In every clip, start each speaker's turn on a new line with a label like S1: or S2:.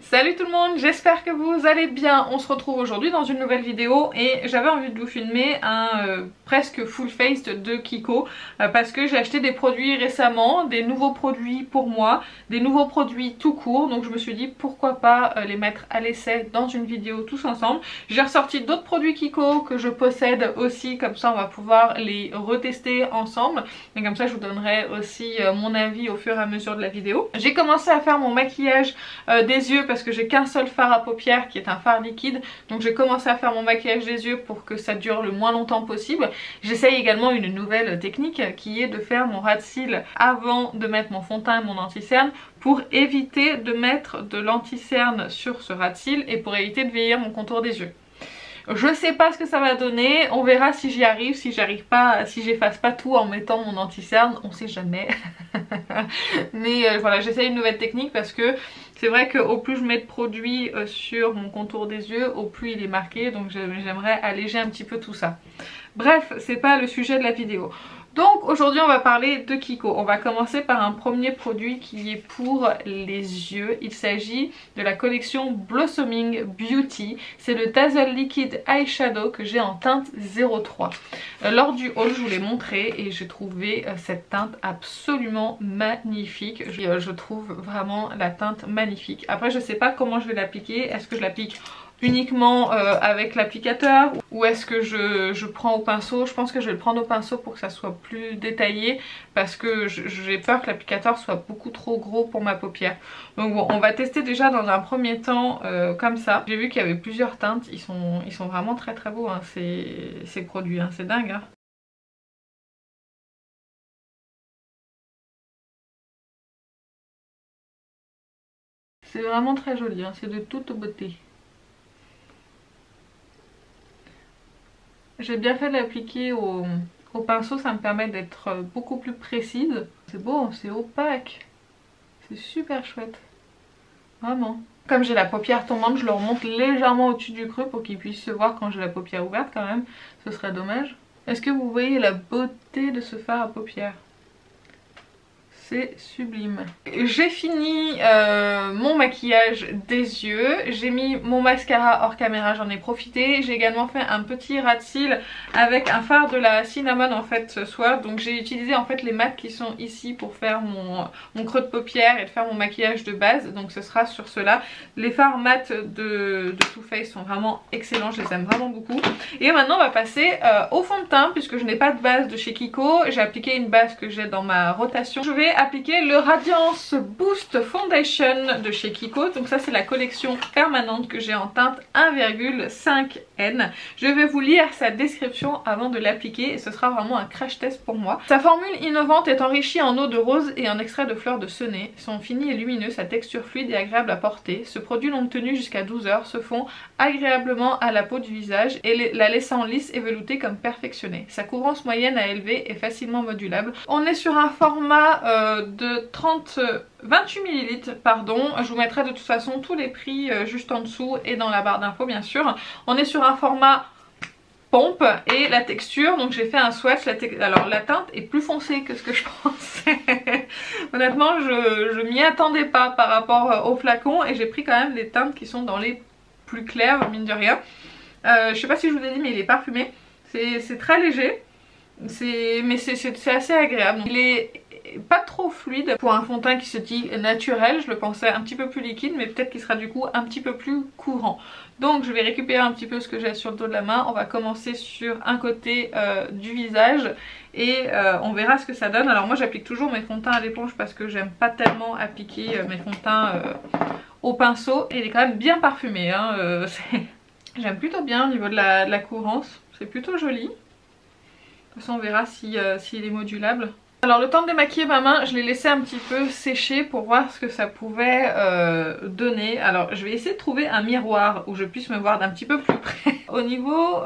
S1: Salut tout le monde, j'espère que vous allez bien. On se retrouve aujourd'hui dans une nouvelle vidéo et j'avais envie de vous filmer un presque full face de Kiko parce que j'ai acheté des produits récemment, des nouveaux produits pour moi, des nouveaux produits tout court, donc je me suis dit pourquoi pas les mettre à l'essai dans une vidéo tous ensemble. J'ai ressorti d'autres produits Kiko que je possède aussi, comme ça on va pouvoir les retester ensemble et comme ça je vous donnerai aussi mon avis au fur et à mesure de la vidéo. J'ai commencé à faire mon maquillage des yeux parce que j'ai qu'un seul fard à paupières qui est un fard liquide, donc j'ai commencé à faire mon maquillage des yeux pour que ça dure le moins longtemps possible. J'essaye également une nouvelle technique qui est de faire mon ras de cils avant de mettre mon fond de teint et mon anti-cerne pour éviter de mettre de l'anti-cerne sur ce ras de cils et pour éviter de vieillir mon contour des yeux. Je sais pas ce que ça va donner, on verra si j'y arrive, si j'arrive pas, si j'efface pas tout en mettant mon anti-cerne, on sait jamais. Mais voilà, j'essaye une nouvelle technique parce que c'est vrai qu'au plus je mets de produits sur mon contour des yeux, au plus il est marqué, donc j'aimerais alléger un petit peu tout ça. Bref, c'est pas le sujet de la vidéo. Donc aujourd'hui on va parler de Kiko. On va commencer par un premier produit qui est pour les yeux. Il s'agit de la collection Blossoming Beauty. C'est le Dazzle Liquid Eyeshadow que j'ai en teinte 03. Lors du haul je vous l'ai montré et j'ai trouvé cette teinte absolument magnifique. Je trouve vraiment la teinte magnifique. Après je sais pas comment je vais l'appliquer. Est-ce que je l'applique uniquement avec l'applicateur ou est-ce que je prends au pinceau? Je pense que je vais le prendre au pinceau pour que ça soit plus détaillé parce que j'ai peur que l'applicateur soit beaucoup trop gros pour ma paupière. Donc bon, on va tester déjà dans un premier temps comme ça. J'ai vu qu'il y avait plusieurs teintes, ils sont vraiment très très beaux hein, ces produits, hein. C'est dingue hein. C'est vraiment très joli, hein. C'est de toute beauté. J'ai bien fait de l'appliquer au pinceau, ça me permet d'être beaucoup plus précise. C'est beau, c'est opaque. C'est super chouette. Vraiment. Comme j'ai la paupière tombante, je le remonte légèrement au-dessus du creux pour qu'il puisse se voir quand j'ai la paupière ouverte quand même. Ce serait dommage. Est-ce que vous voyez la beauté de ce fard à paupières? C'est sublime. J'ai fini mon maquillage des yeux, j'ai mis mon mascara hors caméra, j'en ai profité. J'ai également fait un petit ras de cils avec un fard de la Cinnamon en fait ce soir. Donc j'ai utilisé en fait les mats qui sont ici pour faire mon creux de paupière et de faire mon maquillage de base. Donc ce sera sur cela. Les fards mat de Too Faced sont vraiment excellents, je les aime vraiment beaucoup. Et maintenant on va passer au fond de teint puisque je n'ai pas de base de chez Kiko. J'ai appliqué une base que j'ai dans ma rotation. Je vais appliquer le Radiance Boost Foundation de chez Kiko. Donc ça c'est la collection permanente que j'ai en teinte 1,5N. Je vais vous lire sa description avant de l'appliquer et ce sera vraiment un crash test pour moi. Sa formule innovante est enrichie en eau de rose et en extrait de fleurs de seney. Son fini est lumineux, sa texture fluide et agréable à porter. Ce produit longue tenue jusqu'à 12 heures se fond agréablement à la peau du visage et la laissant lisse et veloutée comme perfectionnée. Sa couvrance moyenne à élevée est facilement modulable. On est sur un format de 28 ml pardon. Je vous mettrai de toute façon tous les prix juste en dessous et dans la barre d'infos bien sûr. On est sur un format pompe et la texture, donc j'ai fait un swatch. Alors la teinte est plus foncée que ce que je pensais. Honnêtement je m'y attendais pas par rapport au flacon et j'ai pris quand même les teintes qui sont dans les plus claires mine de rien. Je sais pas si je vous ai dit mais il est parfumé. C'est très léger. Mais c'est assez agréable. Il est pas trop fluide pour un fond de teint qui se dit naturel. Je le pensais un petit peu plus liquide mais peut-être qu'il sera du coup un petit peu plus courant. Donc je vais récupérer un petit peu ce que j'ai sur le dos de la main. On va commencer sur un côté du visage et on verra ce que ça donne. Alors moi j'applique toujours mes fonds de teint à l'éponge parce que j'aime pas tellement appliquer mes fonds de teint au pinceau. Et il est quand même bien parfumé hein. J'aime plutôt bien au niveau de la couvrance. C'est plutôt joli. De toute façon on verra s'il est modulable. Alors le temps de démaquiller ma main, je l'ai laissé un petit peu sécher pour voir ce que ça pouvait donner. Alors je vais essayer de trouver un miroir où je puisse me voir d'un petit peu plus près. Au niveau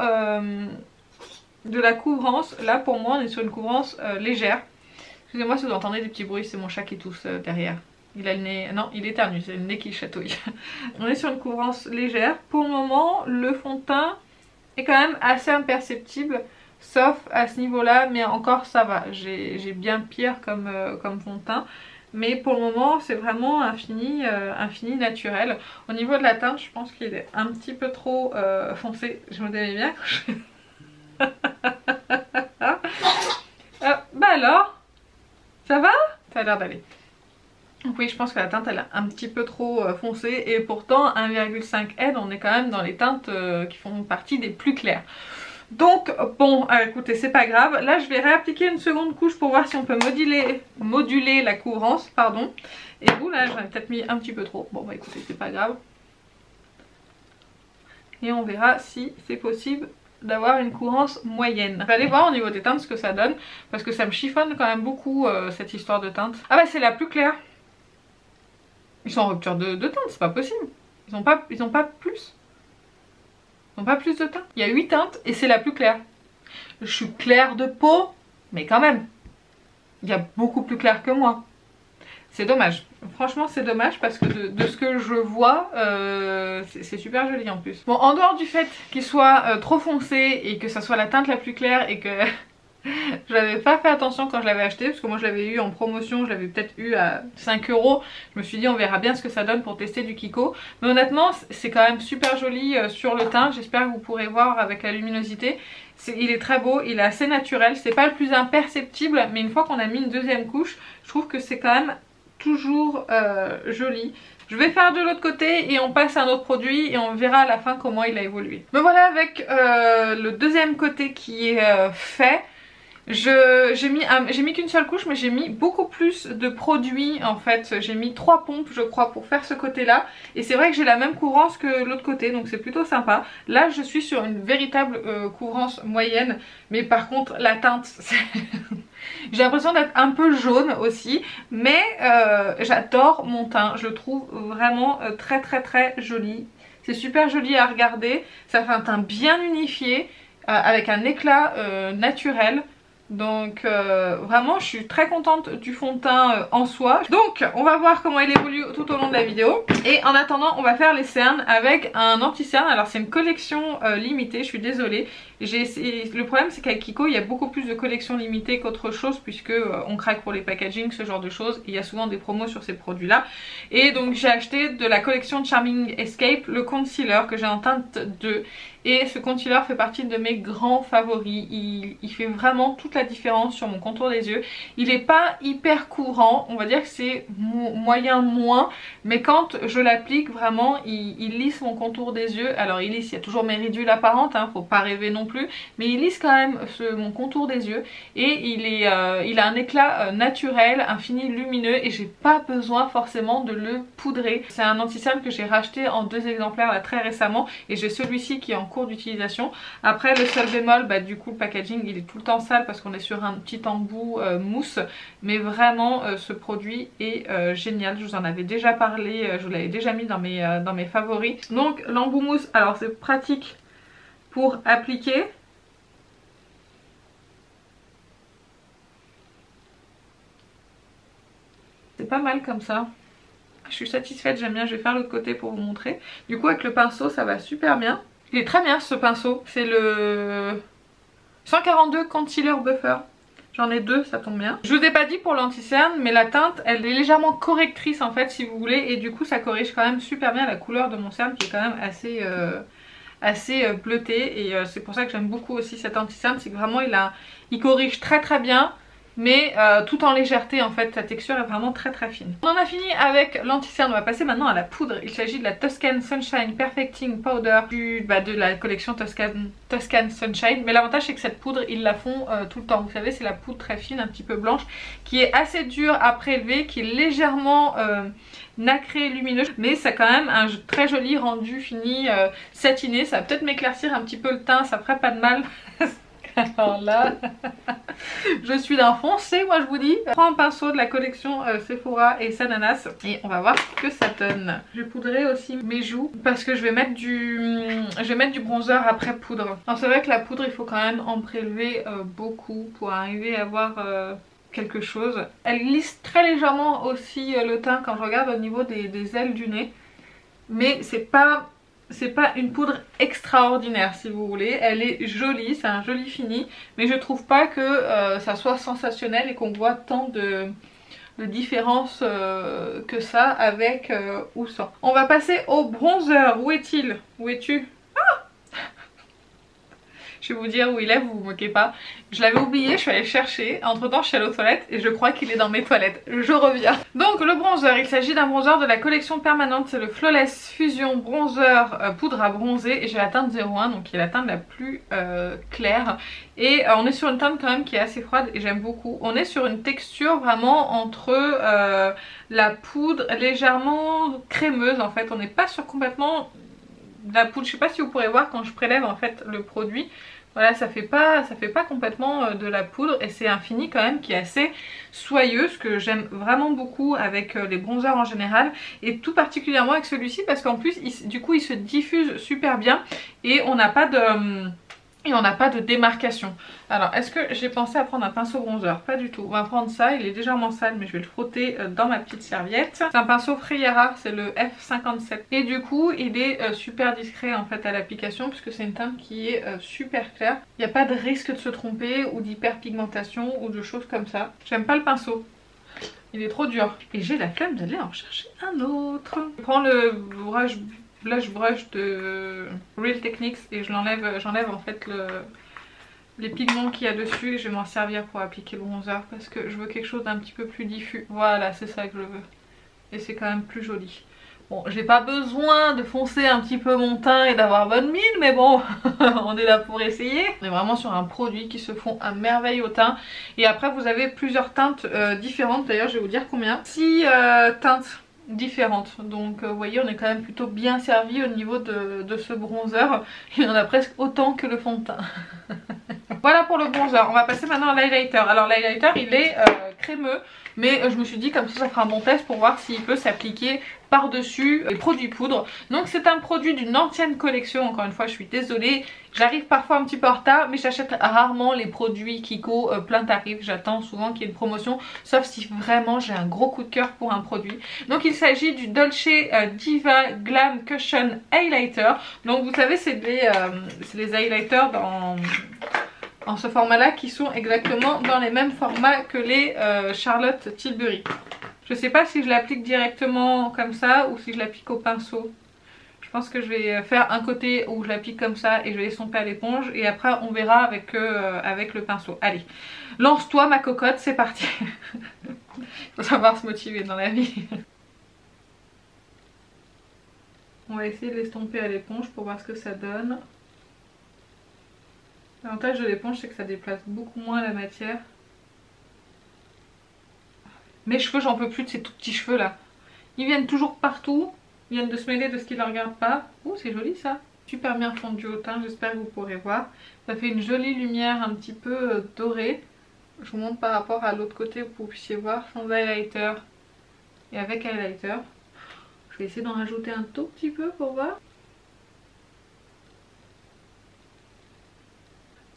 S1: de la couvrance, là pour moi on est sur une couvrance légère. Excusez-moi si vous entendez des petits bruits, c'est mon chat qui tousse derrière. Il a le nez, non il éternue, c'est le nez qui chatouille. On est sur une couvrance légère. Pour le moment le fond de teint est quand même assez imperceptible. Sauf à ce niveau là, mais encore ça va, j'ai bien pire comme fond de teint. mais pour le moment c'est vraiment un fini naturel. Au niveau de la teinte, je pense qu'il est un petit peu trop foncé. Je me donnais bien quand je... bah alors, ça va? Ça a l'air d'aller. Donc oui, je pense que la teinte elle est un petit peu trop foncée, et pourtant 1,5 aide, on est quand même dans les teintes qui font partie des plus claires. Donc bon, écoutez, c'est pas grave. Là je vais réappliquer une seconde couche pour voir si on peut moduler la couvrance, pardon. Et vous là j'en ai peut-être mis un petit peu trop. Bon bah écoutez, c'est pas grave. Et on verra si c'est possible d'avoir une couvrance moyenne. Je vais aller voir au niveau des teintes ce que ça donne, parce que ça me chiffonne quand même beaucoup cette histoire de teinte. Ah bah c'est la plus claire. Ils sont en rupture de teinte, c'est pas possible. Ils ont pas plus. Ils n'ont pas plus de teint. Il y a 8 teintes et c'est la plus claire. Je suis claire de peau, mais quand même, il y a beaucoup plus clair que moi. C'est dommage. Franchement, c'est dommage parce que de ce que je vois, c'est super joli en plus. Bon, en dehors du fait qu'il soit trop foncé et que ça soit la teinte la plus claire et que... Je n'avais pas fait attention quand je l'avais acheté, parce que moi je l'avais eu en promotion, je l'avais peut-être eu à 5 €. Je me suis dit on verra bien ce que ça donne pour tester du Kiko. Mais honnêtement c'est quand même super joli sur le teint, j'espère que vous pourrez voir avec la luminosité. Il est très beau, il est assez naturel, c'est pas le plus imperceptible, mais une fois qu'on a mis une deuxième couche, je trouve que c'est quand même toujours joli. Je vais faire de l'autre côté et on passe à un autre produit et on verra à la fin comment il a évolué. Me voilà avec le deuxième côté qui est fait. J'ai mis qu'une seule couche, mais j'ai mis beaucoup plus de produits en fait. J'ai mis 3 pompes je crois pour faire ce côté là, et c'est vrai que j'ai la même couvrance que l'autre côté, donc c'est plutôt sympa. Là je suis sur une véritable couvrance moyenne, mais par contre la teinte j'ai l'impression d'être un peu jaune aussi, mais j'adore mon teint, je le trouve vraiment très joli. C'est super joli à regarder, ça fait un teint bien unifié avec un éclat naturel. Donc vraiment je suis très contente du fond de teint en soi. Donc on va voir comment il évolue tout au long de la vidéo. Et en attendant on va faire les cernes avec un anti-cerne. Alors c'est une collection limitée, je suis désolée. Le problème c'est qu'avec Kiko il y a beaucoup plus de collections limitées qu'autre chose, puisque on craque pour les packaging, ce genre de choses. Il y a souvent des promos sur ces produits là. Et donc j'ai acheté de la collection Charming Escape le concealer que j'ai en teinte 2. Et ce concealer fait partie de mes grands favoris. Il fait vraiment toute la différence sur mon contour des yeux. Il n'est pas hyper courant, on va dire que c'est moyen moins, mais quand je l'applique vraiment il lisse mon contour des yeux. Alors il lisse, il y a toujours mes ridules apparentes, hein, faut pas rêver non plus, mais il lisse quand même mon contour des yeux, et il a un éclat naturel, un fini lumineux, et j'ai pas besoin forcément de le poudrer. C'est un anti-cerne que j'ai racheté en 2 exemplaires là, très récemment, et j'ai celui-ci qui est en cours d'utilisation. Après le seul bémol, bah du coup le packaging il est tout le temps sale parce qu'on est sur un petit embout mousse, mais vraiment ce produit est génial. Je vous en avais déjà parlé, je vous l'avais déjà mis dans mes favoris. Donc l'embout mousse, alors c'est pratique pour appliquer. C'est pas mal comme ça. Je suis satisfaite, j'aime bien, je vais faire l'autre côté pour vous montrer. Du coup avec le pinceau ça va super bien. Il est très bien ce pinceau, c'est le 142 Concealer Buffer. J'en ai 2, ça tombe bien. Je vous ai pas dit pour l'anti-cerne, mais la teinte elle est légèrement correctrice en fait si vous voulez, et du coup ça corrige quand même super bien la couleur de mon cerne qui est quand même assez bleutée, et c'est pour ça que j'aime beaucoup aussi cet anti-cerne, c'est que vraiment il corrige très bien, mais tout en légèreté en fait. La texture est vraiment très fine. On en a fini avec l'anti-cerne, on va passer maintenant à la poudre. Il s'agit de la Toscan Sunshine Perfecting Powder de la collection Toscan Sunshine, mais l'avantage c'est que cette poudre ils la font tout le temps. Vous savez, c'est la poudre très fine, un petit peu blanche, qui est assez dure à prélever, qui est légèrement nacré, lumineux, mais ça a quand même un très joli rendu fini satiné. Ça va peut-être m'éclaircir un petit peu le teint, ça ferait pas de mal. Alors là, je suis d'un foncé, moi je vous dis. Je prends un pinceau de la collection Sephora et Sananas et on va voir ce que ça donne. Je vais poudrer aussi mes joues parce que je vais mettre du bronzer après poudre. Alors c'est vrai que la poudre il faut quand même en prélever beaucoup pour arriver à avoir quelque chose. Elle lisse très légèrement aussi le teint quand je regarde au niveau des ailes du nez, mais c'est pas une poudre extraordinaire si vous voulez. Elle est jolie, c'est un joli fini, mais je trouve pas que ça soit sensationnel et qu'on voit tant de différence que ça avec ou sans. On va passer au bronzer. Où est-il? Où es-tu? Je vais vous dire où il est, vous vous moquez pas. Je l'avais oublié, je suis allée le chercher. Entre temps, je suis allée aux toilettes et je crois qu'il est dans mes toilettes. Je reviens. Donc le bronzer, il s'agit d'un bronzer de la collection permanente. C'est le Flawless Fusion Bronzer poudre à bronzer. Et j'ai la teinte 01, donc qui est la teinte la plus claire. Et on est sur une teinte quand même qui est assez froide et j'aime beaucoup. On est sur une texture vraiment entre la poudre légèrement crémeuse en fait. On n'est pas sur complètement de la poudre. Je sais pas si vous pourrez voir quand je prélève en fait le produit. Voilà, ça fait pas complètement de la poudre et c'est un fini quand même qui est assez soyeux, ce que j'aime vraiment beaucoup avec les bronzers en général et tout particulièrement avec celui-ci parce qu'en plus du coup il se diffuse super bien et on n'a pas de démarcation. Alors est-ce que j'ai pensé à prendre un pinceau bronzer? Pas du tout. On va prendre ça, il est légèrement sale mais je vais le frotter dans ma petite serviette. C'est un pinceau Freira, c'est le F57. Et du coup il est super discret en fait à l'application puisque c'est une teinte qui est super claire. Il n'y a pas de risque de se tromper ou d'hyperpigmentation ou de choses comme ça. J'aime pas le pinceau. Il est trop dur. Et j'ai la flemme d'aller en chercher un autre. Je prends le blush brush de Real Techniques et j'enlève en fait les pigments qu'il y a dessus et je vais m'en servir pour appliquer le bronzer parce que je veux quelque chose d'un petit peu plus diffus. Voilà, c'est ça que je veux. Et c'est quand même plus joli. Bon, j'ai pas besoin de foncer un petit peu mon teint et d'avoir bonne mine, mais bon, on est là pour essayer. On est vraiment sur un produit qui se fond à merveille au teint. Et après, vous avez plusieurs teintes différentes. D'ailleurs, je vais vous dire combien. 6 teintes différentes, donc vous voyez on est quand même plutôt bien servi au niveau de ce bronzer. Il y en a presque autant que le fond de teint. Voilà pour le bronzer. On va passer maintenant à l'highlighter. Alors l'highlighter il est crémeux mais je me suis dit comme ça fera un bon test pour voir s'il peut s'appliquer par dessus les produits poudre. Donc c'est un produit d'une ancienne collection, encore une fois je suis désolée, j'arrive parfois un petit peu en retard mais j'achète rarement les produits Kiko plein tarif. J'attends souvent qu'il y ait une promotion sauf si vraiment j'ai un gros coup de cœur pour un produit. Donc il s'agit du Dolce Diva Glam Cushion Highlighter. Donc vous savez c'est les highlighters en ce format là qui sont exactement dans les mêmes formats que les Charlotte Tilbury. Je sais pas si je l'applique directement comme ça ou si je l'applique au pinceau. Je pense que je vais faire un côté où je l'applique comme ça et je vais estomper à l'éponge et après on verra avec le pinceau. Allez, lance-toi ma cocotte, c'est parti. Il faut savoir se motiver dans la vie. On va essayer de l'estomper à l'éponge pour voir ce que ça donne. L'avantage de l'éponge c'est que ça déplace beaucoup moins la matière. Mes cheveux, j'en peux plus de ces tout petits cheveux là. Ils viennent toujours partout. Ils viennent de se mêler de ce qui ne les regarde pas. Ouh, c'est joli ça. Super bien fondu au teint, j'espère que vous pourrez voir. Ça fait une jolie lumière un petit peu dorée. Je vous montre par rapport à l'autre côté pour que vous puissiez voir sans highlighter et avec highlighter. Je vais essayer d'en rajouter un tout petit peu pour voir.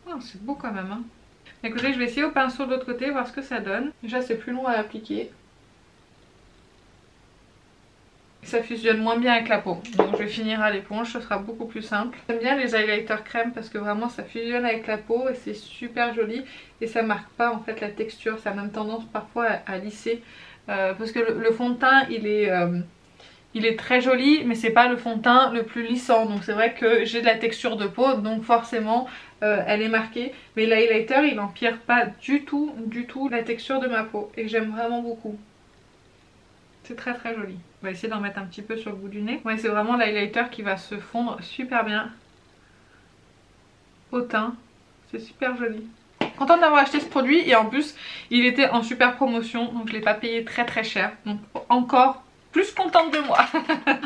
S1: Oh, c'est beau quand même hein. Écoutez, je vais essayer au pinceau de l'autre côté, voir ce que ça donne. Déjà c'est plus long à appliquer. Ça fusionne moins bien avec la peau. Donc je vais finir à l'éponge, ce sera beaucoup plus simple. J'aime bien les highlighters crème parce que vraiment ça fusionne avec la peau et c'est super joli. Et ça marque pas en fait la texture, ça a même tendance parfois à lisser. Parce que le fond de teint il est très joli mais c'est pas le fond de teint le plus lissant. Donc c'est vrai que j'ai de la texture de peau donc forcément elle est marquée. Mais l'highlighter il n'empire pas du tout la texture de ma peau. Et j'aime vraiment beaucoup. C'est très très joli. On va essayer d'en mettre un petit peu sur le bout du nez. Ouais, c'est vraiment l'highlighter qui va se fondre super bien au teint. C'est super joli. Contente d'avoir acheté ce produit et en plus il était en super promotion donc je l'ai pas payé très très cher. Donc encore plus contente de moi.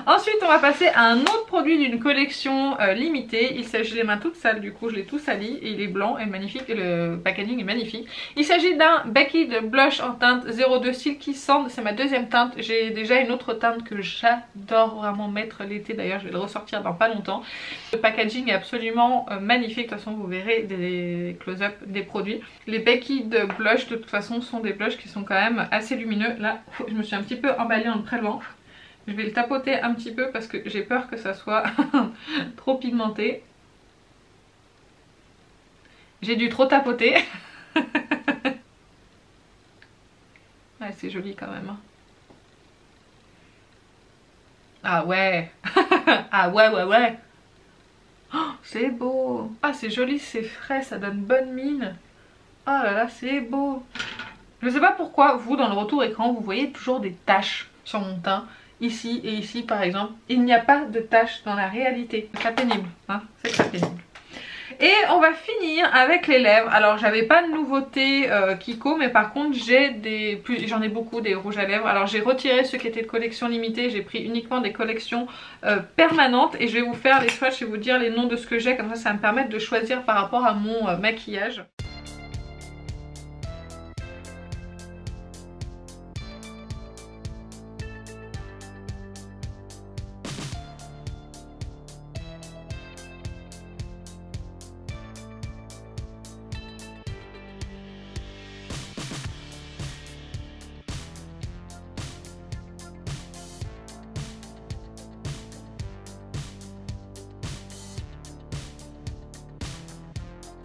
S1: Ensuite on va passer à un autre produit d'une collection limitée. Il s'agit des mains toutes sales, du coup je l'ai tout sali et il est blanc et magnifique et le packaging est magnifique. Il s'agit d'un Becky de blush en teinte 02 Silky Sand. C'est ma deuxième teinte. J'ai déjà une autre teinte que j'adore vraiment mettre l'été, d'ailleurs je vais le ressortir dans pas longtemps. Le packaging est absolument magnifique. De toute façon vous verrez des close-up des produits. Les Becky de blush de toute façon sont des blushs qui sont quand même assez lumineux. Là je me suis un petit peu emballée en le prélevant. Je vais le tapoter un petit peu parce que j'ai peur que ça soit trop pigmenté. J'ai dû trop tapoter. Ouais, c'est joli quand même. Ah ouais. Ah ouais, ouais, ouais. Oh, c'est beau. Ah, c'est joli, c'est frais, ça donne bonne mine. Oh là là, c'est beau. Je sais pas pourquoi, vous, dans le retour écran, vous voyez toujours des taches sur mon teint. Ici et ici, par exemple. Il n'y a pas de taches dans la réalité. C'est très pénible, hein. C'est très pénible. Et on va finir avec les lèvres. Alors j'avais pas de nouveauté Kiko, mais par contre j'en ai beaucoup des rouges à lèvres. Alors j'ai retiré ceux qui étaient de collection limitée, j'ai pris uniquement des collections permanentes. Et je vais vous faire les swatchs et vous dire les noms de ce que j'ai, comme ça va me permettre de choisir par rapport à mon maquillage.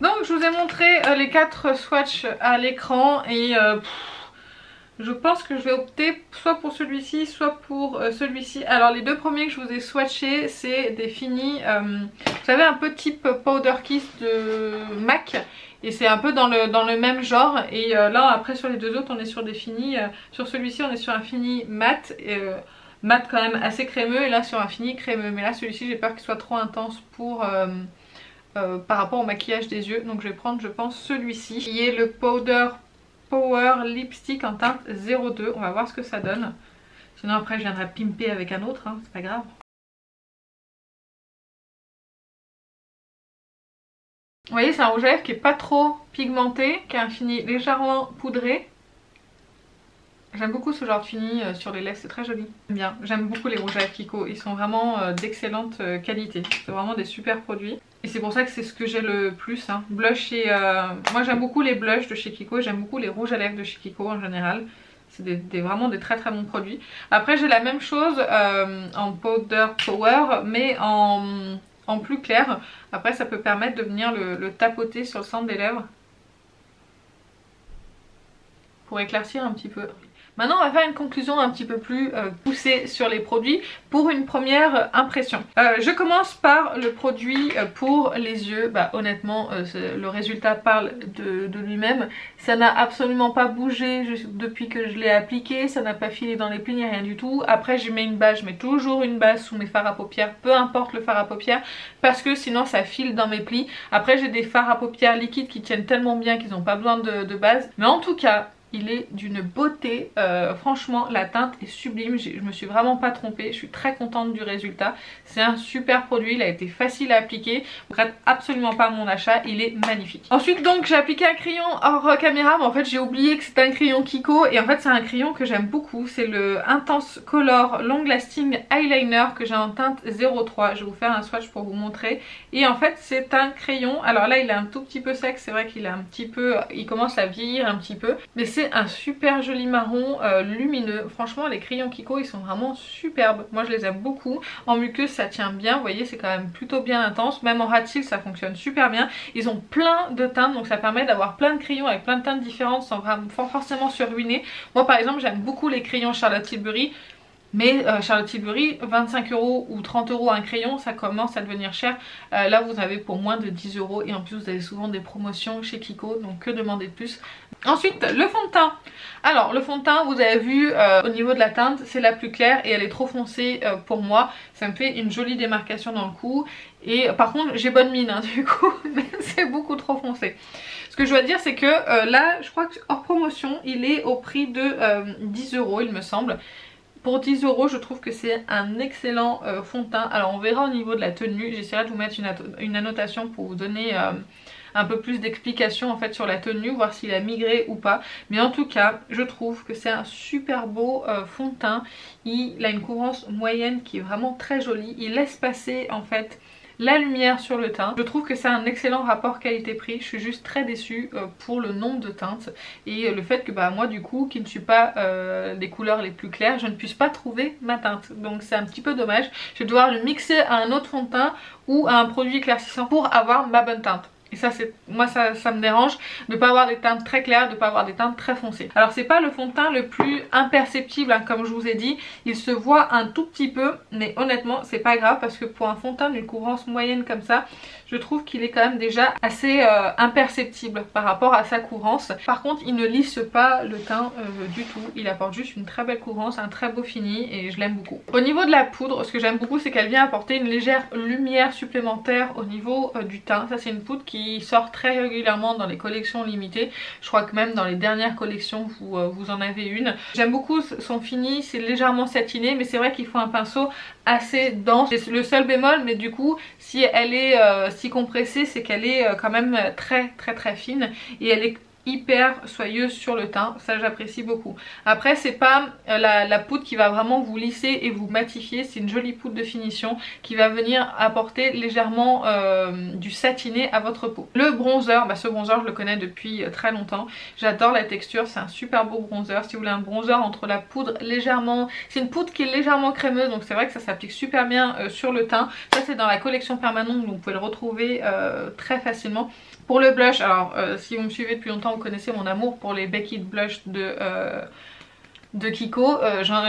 S1: Donc je vous ai montré les 4 swatchs à l'écran et je pense que je vais opter soit pour celui-ci soit pour celui-ci. Alors les deux premiers que je vous ai swatchés, c'est des finis, vous savez, un peu type Powder Kiss de MAC. Et c'est un peu dans le même genre. Et là après sur les deux autres on est sur des finis, sur celui-ci on est sur un fini mat. Mat quand même assez crémeux, et là sur un fini crémeux. Mais là celui-ci j'ai peur qu'il soit trop intense pour... par rapport au maquillage des yeux, donc je vais prendre je pense celui-ci qui est le Powder Power Lipstick en teinte 02. On va voir ce que ça donne, sinon après je viendrai pimper avec un autre, hein, c'est pas grave. Vous voyez, c'est un rouge à lèvres qui est pas trop pigmenté, qui a un fini légèrement poudré. J'aime beaucoup ce genre de fini sur les lèvres, c'est très joli. Bien, j'aime beaucoup les rouges à lèvres Kiko, ils sont vraiment d'excellente qualité. C'est vraiment des super produits. Et c'est pour ça que c'est ce que j'ai le plus, hein. Blush et... moi j'aime beaucoup les blushs de chez Kiko, j'aime beaucoup les rouges à lèvres de chez Kiko en général. C'est vraiment des très très bons produits. Après j'ai la même chose en Powder Power, mais en plus clair. Après ça peut permettre de venir le tapoter sur le centre des lèvres pour éclaircir un petit peu. Maintenant on va faire une conclusion un petit peu plus poussée sur les produits pour une première impression. Je commence par le produit pour les yeux. Bah honnêtement le résultat parle de lui-même. Ça n'a absolument pas bougé depuis que je l'ai appliqué, ça n'a pas filé dans les plis ni rien du tout. Après je mets une base, je mets toujours une base sous mes fards à paupières, peu importe le fard à paupières, parce que sinon ça file dans mes plis. Après j'ai des fards à paupières liquides qui tiennent tellement bien qu'ils n'ont pas besoin de base. Mais en tout cas il est d'une beauté, franchement la teinte est sublime, je me suis vraiment pas trompée, je suis très contente du résultat. C'est un super produit, il a été facile à appliquer, je regrette absolument pas mon achat, il est magnifique. Ensuite donc j'ai appliqué un crayon hors caméra, mais en fait j'ai oublié que c'était un crayon Kiko, et en fait c'est un crayon que j'aime beaucoup, c'est le Intense Color Long Lasting Eyeliner que j'ai en teinte 03, je vais vous faire un swatch pour vous montrer. Et en fait c'est un crayon, alors là il est un tout petit peu sec, c'est vrai qu'il est un petit peu, il commence à vieillir un petit peu, mais c'est un super joli marron lumineux. Franchement les crayons Kiko ils sont vraiment superbes, moi je les aime beaucoup. En muqueuse ça tient bien, vous voyez c'est quand même plutôt bien intense, même en rat cils ça fonctionne super bien. Ils ont plein de teintes, donc ça permet d'avoir plein de crayons avec plein de teintes différentes sans vraiment forcément se ruiner. Moi par exemple j'aime beaucoup les crayons Charlotte Tilbury. Mais Charlotte Tilbury, 25 € ou 30 € un crayon, ça commence à devenir cher. Là vous avez pour moins de 10 € et en plus vous avez souvent des promotions chez Kiko, donc que demander de plus. Ensuite le fond de teint. Alors le fond de teint vous avez vu au niveau de la teinte c'est la plus claire et elle est trop foncée pour moi. Ça me fait une jolie démarcation dans le cou. Et par contre j'ai bonne mine hein, du coup, mais c'est beaucoup trop foncé. Ce que je dois dire c'est que là je crois que hors promotion il est au prix de 10 € il me semble. Pour 10 € je trouve que c'est un excellent fond de teint. Alors on verra au niveau de la tenue, j'essaierai de vous mettre une annotation pour vous donner un peu plus d'explications en fait sur la tenue, voir s'il a migré ou pas. Mais en tout cas je trouve que c'est un super beau fond de teint. Il a une couvrance moyenne qui est vraiment très jolie, il laisse passer en fait la lumière sur le teint. Je trouve que c'est un excellent rapport qualité-prix. Je suis juste très déçue pour le nombre de teintes et le fait que bah moi du coup qui ne suis pas des couleurs les plus claires, je ne puisse pas trouver ma teinte. Donc c'est un petit peu dommage. Je vais devoir le mixer à un autre fond de teint ou à un produit éclaircissant pour avoir ma bonne teinte. Et ça, moi ça me dérange de pas avoir des teintes très claires, de pas avoir des teintes très foncées. Alors c'est pas le fond de teint le plus imperceptible hein, comme je vous ai dit, il se voit un tout petit peu, mais honnêtement c'est pas grave parce que pour un fond de teint d'une couvrance moyenne comme ça, je trouve qu'il est quand même déjà assez imperceptible par rapport à sa couvrance. Par contre il ne lisse pas le teint du tout, il apporte juste une très belle couvrance, un très beau fini et je l'aime beaucoup. Au niveau de la poudre, ce que j'aime beaucoup c'est qu'elle vient apporter une légère lumière supplémentaire au niveau du teint. Ça c'est une poudre qui sort très régulièrement dans les collections limitées. Je crois que même dans les dernières collections vous en avez une. J'aime beaucoup son fini, c'est légèrement satiné mais c'est vrai qu'il faut un pinceau assez dense. C'est le seul bémol, mais du coup si elle est si compressée, c'est qu'elle est quand même très fine et elle est hyper soyeuse sur le teint, ça j'apprécie beaucoup. Après c'est pas la poudre qui va vraiment vous lisser et vous matifier, c'est une jolie poudre de finition qui va venir apporter légèrement du satiné à votre peau. Le bronzer, ce bronzer je le connais depuis très longtemps, j'adore la texture, c'est un super beau bronzer. Si vous voulez un bronzer entre la poudre légèrement, c'est une poudre qui est légèrement crémeuse donc c'est vrai que ça s'applique super bien sur le teint. Ça c'est dans la collection permanente donc vous pouvez le retrouver très facilement. Pour le blush, alors si vous me suivez depuis longtemps vous connaissez mon amour pour les Becky Blush de Kiko.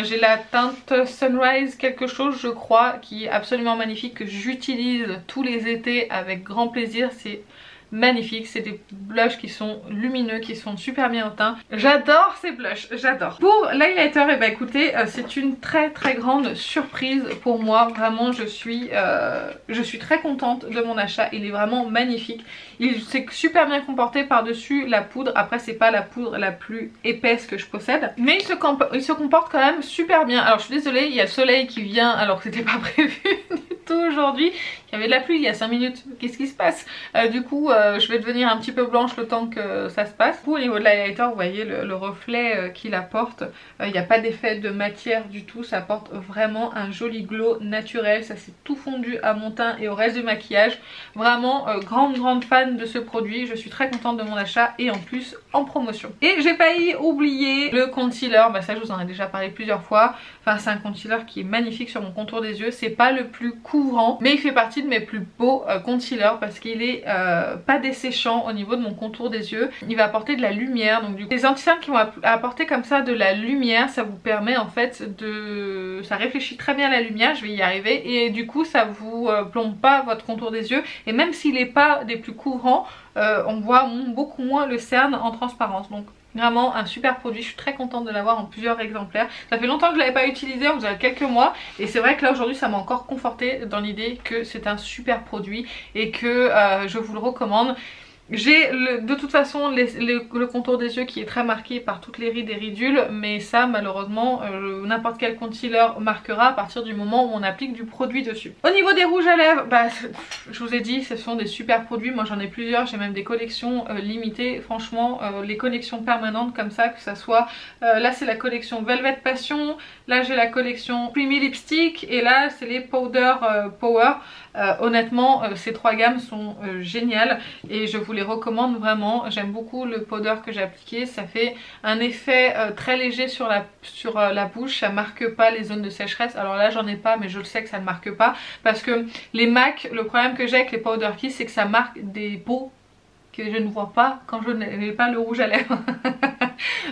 S1: J'ai la teinte Sunrise quelque chose je crois qui est absolument magnifique, que j'utilise tous les étés avec grand plaisir. C'est magnifique, c'est des blushs qui sont lumineux, qui sont super bien au teint. J'adore ces blushs, j'adore. Pour l'highlighter, et écoutez, c'est une très grande surprise pour moi. Vraiment, je suis très contente de mon achat. Il est vraiment magnifique. Il s'est super bien comporté par-dessus la poudre. Après, c'est pas la poudre la plus épaisse que je possède, mais il se comporte quand même super bien. Alors, je suis désolée, il y a le soleil qui vient alors que c'était pas prévu du tout aujourd'hui. Il y avait de la pluie il y a 5 minutes. Qu'est-ce qui se passe? Du coup, je vais devenir un petit peu blanche le temps que ça se passe. Au niveau de l'highlighter, vous voyez le reflet qu'il apporte. Il n'y a pas d'effet de matière du tout. Ça apporte vraiment un joli glow naturel. Ça c'est tout fondu à mon teint et au reste du maquillage. Vraiment grande fan de ce produit. Je suis très contente de mon achat et en plus en promotion. Et j'ai failli oublier le concealer. Ça je vous en ai déjà parlé plusieurs fois. Enfin c'est un concealer qui est magnifique sur mon contour des yeux. C'est pas le plus couvrant mais il fait partie de mes plus beaux concealers parce qu'il est pas desséchant au niveau de mon contour des yeux. Il va apporter de la lumière, donc du coup les anti-cernes qui vont apporter comme ça de la lumière, ça vous permet en fait de... ça réfléchit très bien la lumière, je vais y arriver, et du coup ça vous plombe pas votre contour des yeux, et même s'il n'est pas des plus couvrants, on voit beaucoup moins le cerne en transparence. Donc vraiment un super produit, je suis très contente de l'avoir en plusieurs exemplaires. Ça fait longtemps que je ne l'avais pas utilisé, on dirait quelques mois, et c'est vrai que là aujourd'hui ça m'a encore conforté dans l'idée que c'est un super produit et que je vous le recommande. J'ai de toute façon le contour des yeux qui est très marqué par toutes les rides et ridules, mais ça malheureusement n'importe quel concealer marquera à partir du moment où on applique du produit dessus. Au niveau des rouges à lèvres, je vous ai dit ce sont des super produits, moi j'en ai plusieurs, j'ai même des collections limitées. Franchement les collections permanentes comme ça, que ça soit là c'est la collection Velvet Passion, là j'ai la collection Creamy Lipstick et là c'est les Powder Power. Honnêtement ces trois gammes sont géniales et je vous les recommande vraiment. J'aime beaucoup le powder que j'ai appliqué, ça fait un effet très léger sur la bouche, ça marque pas les zones de sécheresse. Alors là j'en ai pas mais je le sais que ça ne marque pas parce que les MAC, le problème que j'ai avec les powder kiss c'est que ça marque des peaux que je ne vois pas quand je n'ai pas le rouge à lèvres.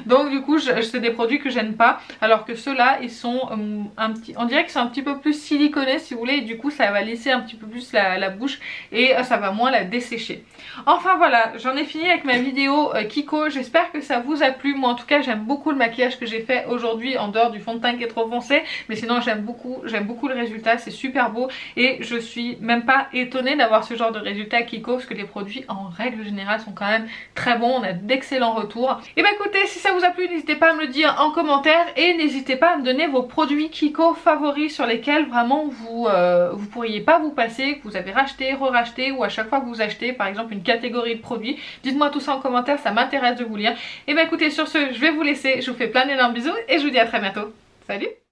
S1: Donc du coup c'est des produits que j'aime pas, alors que ceux-là ils sont on dirait qu'ils sont un petit peu plus siliconés si vous voulez, et du coup ça va lisser un petit peu plus la bouche et ça va moins la dessécher. Enfin voilà, j'en ai fini avec ma vidéo Kiko, j'espère que ça vous a plu. Moi en tout cas j'aime beaucoup le maquillage que j'ai fait aujourd'hui, en dehors du fond de teint qui est trop foncé, mais sinon j'aime beaucoup le résultat, c'est super beau et je suis même pas étonnée d'avoir ce genre de résultat Kiko parce que les produits en règle générale sont quand même très bons, on a d'excellents retours. Et bah écoutez, si ça vous a plu n'hésitez pas à me le dire en commentaire et n'hésitez pas à me donner vos produits Kiko favoris sur lesquels vraiment vous pourriez pas vous passer, que vous avez racheté, re-racheté, ou à chaque fois que vous achetez par exemple une catégorie de produits. Dites-moi tout ça en commentaire, ça m'intéresse de vous lire. Et bah écoutez, sur ce je vais vous laisser, je vous fais plein d'énormes bisous et je vous dis à très bientôt. Salut!